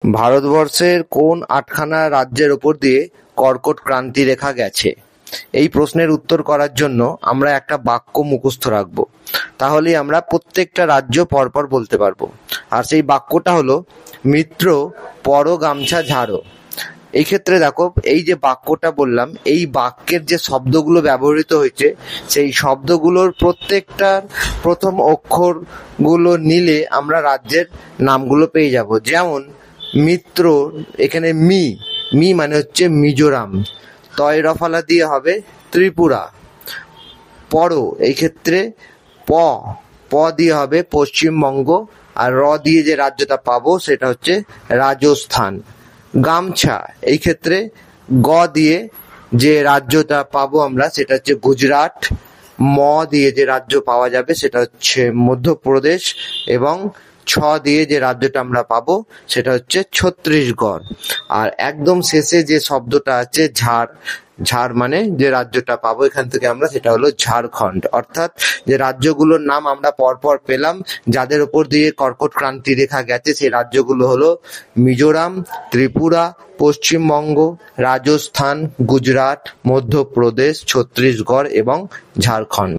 ভারতবর্ষের কোন আটখানা রাজ্যের ওপর দিয়ে কর্কট ক্রান্তি রেখা গেছে? এই প্রশ্নের উত্তর করার জন্য আমরা একটা বাক্য মুখস্থ রাখবো, তাহলেই আমরা প্রত্যেকটা রাজ্য পরপর বলতে পারবো। আর সেই বাক্যটা হলো, মিত্র পর গামছা ঝাড়ো। এই ক্ষেত্রে দেখো, এই যে বাক্যটা বললাম, এই বাক্যের যে শব্দগুলো ব্যবহৃত হয়েছে, সেই শব্দগুলোর প্রত্যেকটার প্রথম অক্ষরগুলো নিলে আমরা রাজ্যের নামগুলো পেয়ে যাব। যেমন মিত্র, এখানে মি মানে হচ্ছে মিজোরাম, তয় রফালা দিয়ে হবে ত্রিপুরা। পর, এই ক্ষেত্রে প দিয়ে হবে পশ্চিমবঙ্গ, আর র দিয়ে যে রাজ্যটা পাবো সেটা হচ্ছে রাজস্থান। গামছা, এই ক্ষেত্রে গ দিয়ে যে রাজ্যটা পাবো আমরা সেটা হচ্ছে গুজরাট। ম দিয়ে যে রাজ্য পাওয়া যাবে সেটা হচ্ছে মধ্যপ্রদেশ, এবং ছ দিয়ে যে রাজ্যটা আমরা পাবো সেটা হচ্ছে ছত্তিশগড়। আর একদম শেষে যে শব্দটা আছে ঝাড় মানে যে রাজ্যটা পাবো এখান থেকে আমরা, সেটা হলো ঝাড়খণ্ড। অর্থাৎ যে রাজ্যগুলোর নাম আমরা পরপর পেলাম, যাদের উপর দিয়ে কর্কট ক্রান্তি রেখা গেছে, সেই রাজ্যগুলো হলো মিজোরাম, ত্রিপুরা, পশ্চিমবঙ্গ, রাজস্থান, গুজরাট, মধ্যপ্রদেশ, ছত্তিশগড় এবং ঝাড়খণ্ড।